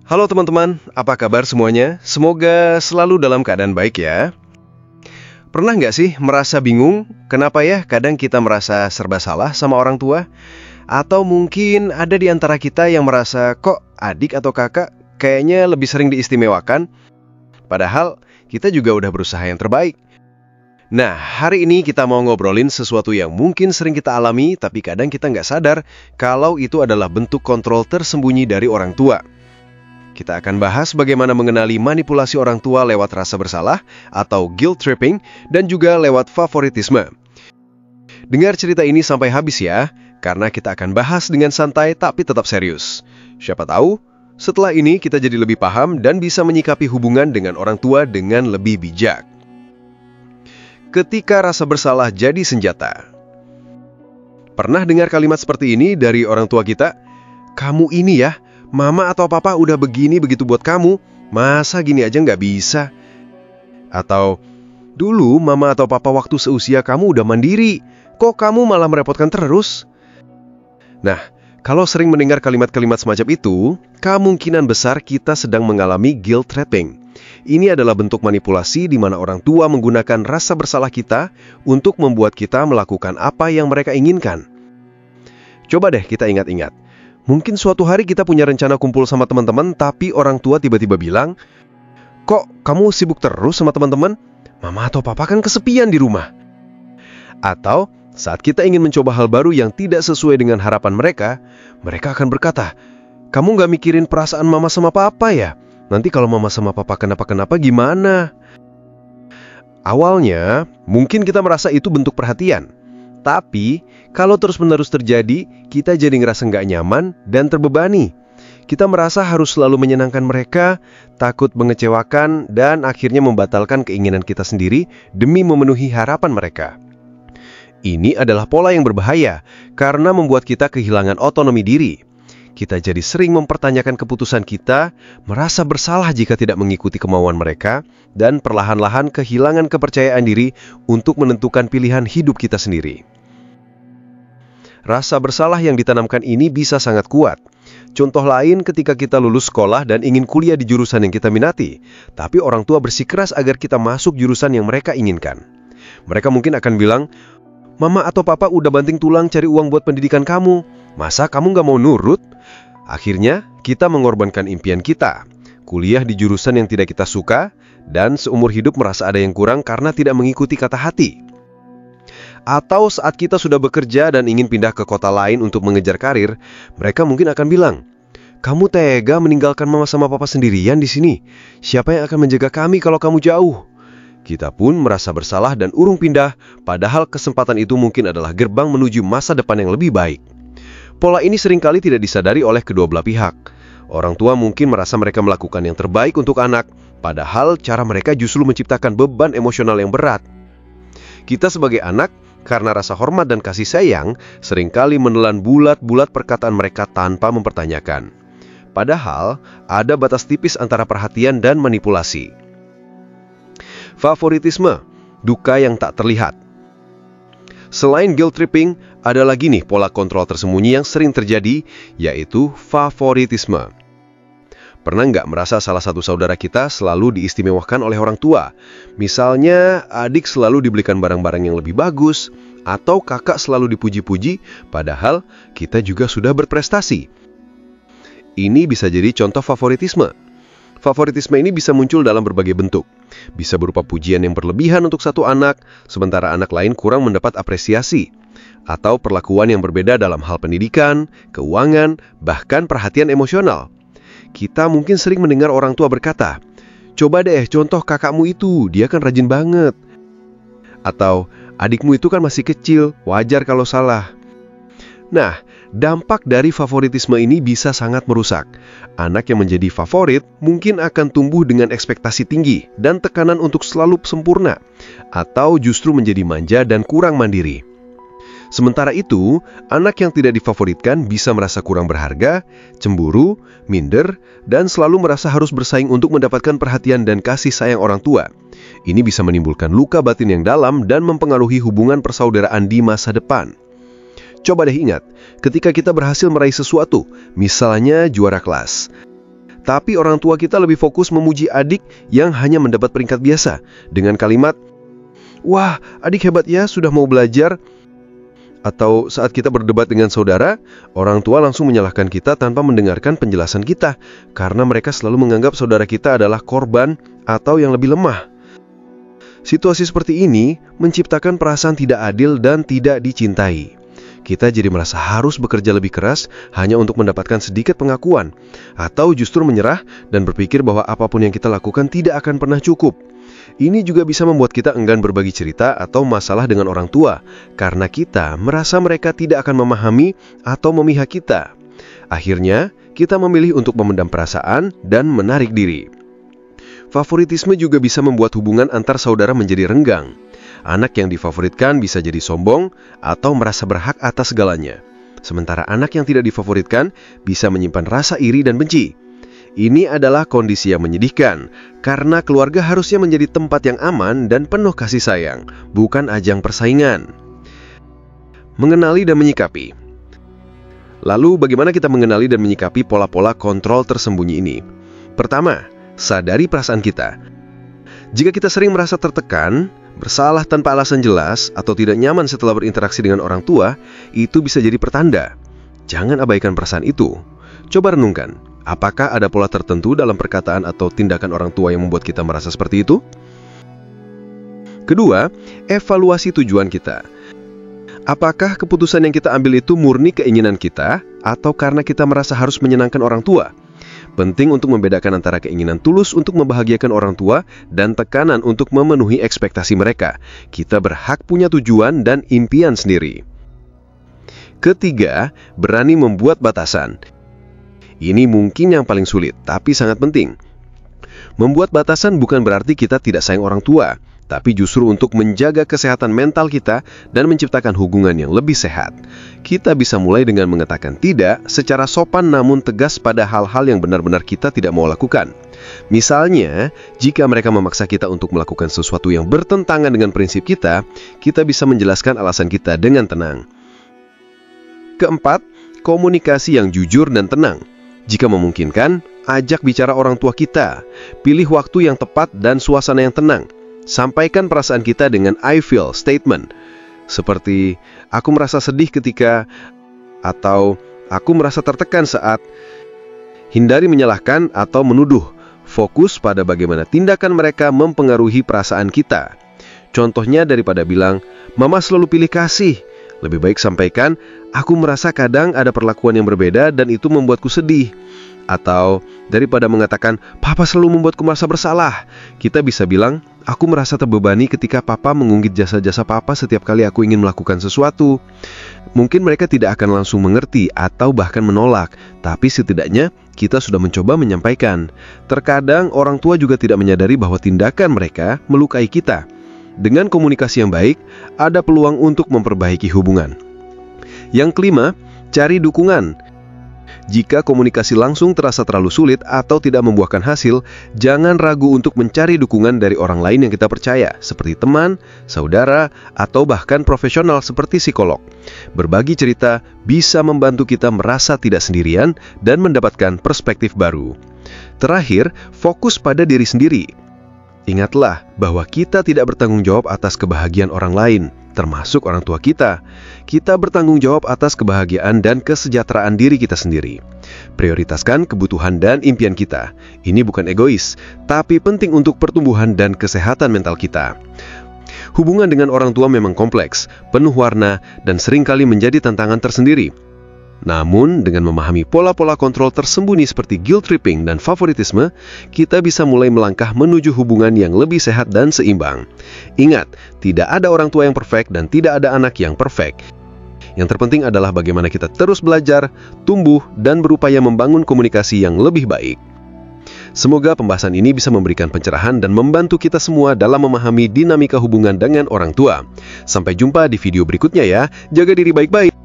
Halo teman-teman, apa kabar semuanya? Semoga selalu dalam keadaan baik ya. Pernah nggak sih merasa bingung? Kenapa ya kadang kita merasa serba salah sama orang tua? Atau mungkin ada di antara kita yang merasa kok adik atau kakak kayaknya lebih sering diistimewakan? Padahal kita juga udah berusaha yang terbaik. Nah, hari ini kita mau ngobrolin sesuatu yang mungkin sering kita alami, tapi kadang kita nggak sadar kalau itu adalah bentuk kontrol tersembunyi dari orang tua. Kita akan bahas bagaimana mengenali manipulasi orang tua lewat rasa bersalah atau guilt tripping dan juga lewat favoritisme. Dengar cerita ini sampai habis ya, karena kita akan bahas dengan santai tapi tetap serius. Siapa tahu, setelah ini kita jadi lebih paham dan bisa menyikapi hubungan dengan orang tua dengan lebih bijak. Ketika rasa bersalah jadi senjata. Pernah dengar kalimat seperti ini dari orang tua kita? Kamu ini ya, mama atau papa udah begini begitu buat kamu, masa gini aja nggak bisa? Atau, dulu mama atau papa waktu seusia kamu udah mandiri, kok kamu malah merepotkan terus? Nah, kalau sering mendengar kalimat-kalimat semacam itu, kemungkinan besar kita sedang mengalami guilt tripping. Ini adalah bentuk manipulasi di mana orang tua menggunakan rasa bersalah kita untuk membuat kita melakukan apa yang mereka inginkan. Coba deh kita ingat-ingat. Mungkin suatu hari kita punya rencana kumpul sama teman-teman, tapi orang tua tiba-tiba bilang, "Kok kamu sibuk terus sama teman-teman? Mama atau papa kan kesepian di rumah." Atau saat kita ingin mencoba hal baru yang tidak sesuai dengan harapan mereka, mereka akan berkata, "Kamu nggak mikirin perasaan mama sama papa ya? Nanti kalau mama sama papa kenapa-kenapa gimana?" Awalnya, mungkin kita merasa itu bentuk perhatian. Tapi, kalau terus-menerus terjadi, kita jadi ngerasa nggak nyaman dan terbebani. Kita merasa harus selalu menyenangkan mereka, takut mengecewakan, dan akhirnya membatalkan keinginan kita sendiri demi memenuhi harapan mereka. Ini adalah pola yang berbahaya, karena membuat kita kehilangan otonomi diri. Kita jadi sering mempertanyakan keputusan kita, merasa bersalah jika tidak mengikuti kemauan mereka, dan perlahan-lahan kehilangan kepercayaan diri untuk menentukan pilihan hidup kita sendiri. Rasa bersalah yang ditanamkan ini bisa sangat kuat. Contoh lain ketika kita lulus sekolah dan ingin kuliah di jurusan yang kita minati, tapi orang tua bersikeras agar kita masuk jurusan yang mereka inginkan. Mereka mungkin akan bilang, "Mama atau papa udah banting tulang cari uang buat pendidikan kamu. Masa kamu nggak mau nurut?" Akhirnya, kita mengorbankan impian kita. Kuliah di jurusan yang tidak kita suka, dan seumur hidup merasa ada yang kurang karena tidak mengikuti kata hati. Atau saat kita sudah bekerja dan ingin pindah ke kota lain untuk mengejar karir, mereka mungkin akan bilang, "Kamu tega meninggalkan mama sama papa sendirian di sini. Siapa yang akan menjaga kami kalau kamu jauh?" Kita pun merasa bersalah dan urung pindah, padahal kesempatan itu mungkin adalah gerbang menuju masa depan yang lebih baik. Pola ini seringkali tidak disadari oleh kedua belah pihak. Orang tua mungkin merasa mereka melakukan yang terbaik untuk anak, padahal cara mereka justru menciptakan beban emosional yang berat. Kita sebagai anak, karena rasa hormat dan kasih sayang, seringkali menelan bulat-bulat perkataan mereka tanpa mempertanyakan. Padahal, ada batas tipis antara perhatian dan manipulasi. Favoritisme, duka yang tak terlihat. Selain guilt tripping, ada lagi nih pola kontrol tersembunyi yang sering terjadi, yaitu favoritisme. Pernah nggak merasa salah satu saudara kita selalu diistimewakan oleh orang tua? Misalnya, adik selalu dibelikan barang-barang yang lebih bagus, atau kakak selalu dipuji-puji, padahal kita juga sudah berprestasi. Ini bisa jadi contoh favoritisme. Favoritisme ini bisa muncul dalam berbagai bentuk. Bisa berupa pujian yang berlebihan untuk satu anak, sementara anak lain kurang mendapat apresiasi. Atau perlakuan yang berbeda dalam hal pendidikan, keuangan, bahkan perhatian emosional. Kita mungkin sering mendengar orang tua berkata, "Coba deh contoh kakakmu itu, dia kan rajin banget." Atau, "Adikmu itu kan masih kecil, wajar kalau salah." Nah, dampak dari favoritisme ini bisa sangat merusak. Anak yang menjadi favorit mungkin akan tumbuh dengan ekspektasi tinggi dan tekanan untuk selalu sempurna, atau justru menjadi manja dan kurang mandiri. Sementara itu, anak yang tidak difavoritkan bisa merasa kurang berharga, cemburu, minder, dan selalu merasa harus bersaing untuk mendapatkan perhatian dan kasih sayang orang tua. Ini bisa menimbulkan luka batin yang dalam dan mempengaruhi hubungan persaudaraan di masa depan. Coba deh ingat, ketika kita berhasil meraih sesuatu, misalnya juara kelas. Tapi orang tua kita lebih fokus memuji adik yang hanya mendapat peringkat biasa dengan kalimat, "Wah, adik hebat ya, sudah mau belajar." Atau saat kita berdebat dengan saudara, orang tua langsung menyalahkan kita tanpa mendengarkan penjelasan kita, karena mereka selalu menganggap saudara kita adalah korban atau yang lebih lemah. Situasi seperti ini menciptakan perasaan tidak adil dan tidak dicintai. Kita jadi merasa harus bekerja lebih keras hanya untuk mendapatkan sedikit pengakuan, atau justru menyerah dan berpikir bahwa apapun yang kita lakukan tidak akan pernah cukup. Ini juga bisa membuat kita enggan berbagi cerita atau masalah dengan orang tua, karena kita merasa mereka tidak akan memahami atau memihak kita. Akhirnya, kita memilih untuk memendam perasaan dan menarik diri. Favoritisme juga bisa membuat hubungan antar saudara menjadi renggang. Anak yang difavoritkan bisa jadi sombong atau merasa berhak atas segalanya. Sementara anak yang tidak difavoritkan bisa menyimpan rasa iri dan benci. Ini adalah kondisi yang menyedihkan, karena keluarga harusnya menjadi tempat yang aman dan penuh kasih sayang, bukan ajang persaingan. Mengenali dan menyikapi. Lalu bagaimana kita mengenali dan menyikapi pola-pola kontrol tersembunyi ini? Pertama, sadari perasaan kita. Jika kita sering merasa tertekan, bersalah tanpa alasan jelas, atau tidak nyaman setelah berinteraksi dengan orang tua, itu bisa jadi pertanda. Jangan abaikan perasaan itu. Coba renungkan, apakah ada pola tertentu dalam perkataan atau tindakan orang tua yang membuat kita merasa seperti itu? Kedua, evaluasi tujuan kita. Apakah keputusan yang kita ambil itu murni keinginan kita, atau karena kita merasa harus menyenangkan orang tua? Penting untuk membedakan antara keinginan tulus untuk membahagiakan orang tua dan tekanan untuk memenuhi ekspektasi mereka. Kita berhak punya tujuan dan impian sendiri. Ketiga, berani membuat batasan. Ini mungkin yang paling sulit, tapi sangat penting. Membuat batasan bukan berarti kita tidak sayang orang tua, tapi justru untuk menjaga kesehatan mental kita dan menciptakan hubungan yang lebih sehat. Kita bisa mulai dengan mengatakan tidak secara sopan namun tegas pada hal-hal yang benar-benar kita tidak mau lakukan. Misalnya, jika mereka memaksa kita untuk melakukan sesuatu yang bertentangan dengan prinsip kita, kita bisa menjelaskan alasan kita dengan tenang. Keempat, komunikasi yang jujur dan tenang. Jika memungkinkan, ajak bicara orang tua kita. Pilih waktu yang tepat dan suasana yang tenang. Sampaikan perasaan kita dengan I feel statement. Seperti, aku merasa sedih ketika, atau aku merasa tertekan saat. Hindari menyalahkan atau menuduh. Fokus pada bagaimana tindakan mereka mempengaruhi perasaan kita. Contohnya daripada bilang, Mama selalu pilih kasih. Lebih baik sampaikan, aku merasa kadang ada perlakuan yang berbeda dan itu membuatku sedih. Atau daripada mengatakan, Papa selalu membuatku merasa bersalah, kita bisa bilang, aku merasa terbebani ketika Papa mengunggit jasa-jasa Papa setiap kali aku ingin melakukan sesuatu. Mungkin mereka tidak akan langsung mengerti atau bahkan menolak, tapi setidaknya kita sudah mencoba menyampaikan. Terkadang orang tua juga tidak menyadari bahwa tindakan mereka melukai kita. Dengan komunikasi yang baik, ada peluang untuk memperbaiki hubungan. Yang kelima, cari dukungan. Jika komunikasi langsung terasa terlalu sulit atau tidak membuahkan hasil, jangan ragu untuk mencari dukungan dari orang lain yang kita percaya, seperti teman, saudara, atau bahkan profesional seperti psikolog. Berbagi cerita bisa membantu kita merasa tidak sendirian dan mendapatkan perspektif baru. Terakhir, fokus pada diri sendiri. Ingatlah bahwa kita tidak bertanggung jawab atas kebahagiaan orang lain, termasuk orang tua kita. Kita bertanggung jawab atas kebahagiaan dan kesejahteraan diri kita sendiri. Prioritaskan kebutuhan dan impian kita. Ini bukan egois, tapi penting untuk pertumbuhan dan kesehatan mental kita. Hubungan dengan orang tua memang kompleks, penuh warna, dan seringkali menjadi tantangan tersendiri. Namun, dengan memahami pola-pola kontrol tersembunyi seperti guilt tripping dan favoritisme, kita bisa mulai melangkah menuju hubungan yang lebih sehat dan seimbang. Ingat, tidak ada orang tua yang perfect dan tidak ada anak yang perfect. Yang terpenting adalah bagaimana kita terus belajar, tumbuh, dan berupaya membangun komunikasi yang lebih baik. Semoga pembahasan ini bisa memberikan pencerahan dan membantu kita semua dalam memahami dinamika hubungan dengan orang tua. Sampai jumpa di video berikutnya ya. Jaga diri baik-baik.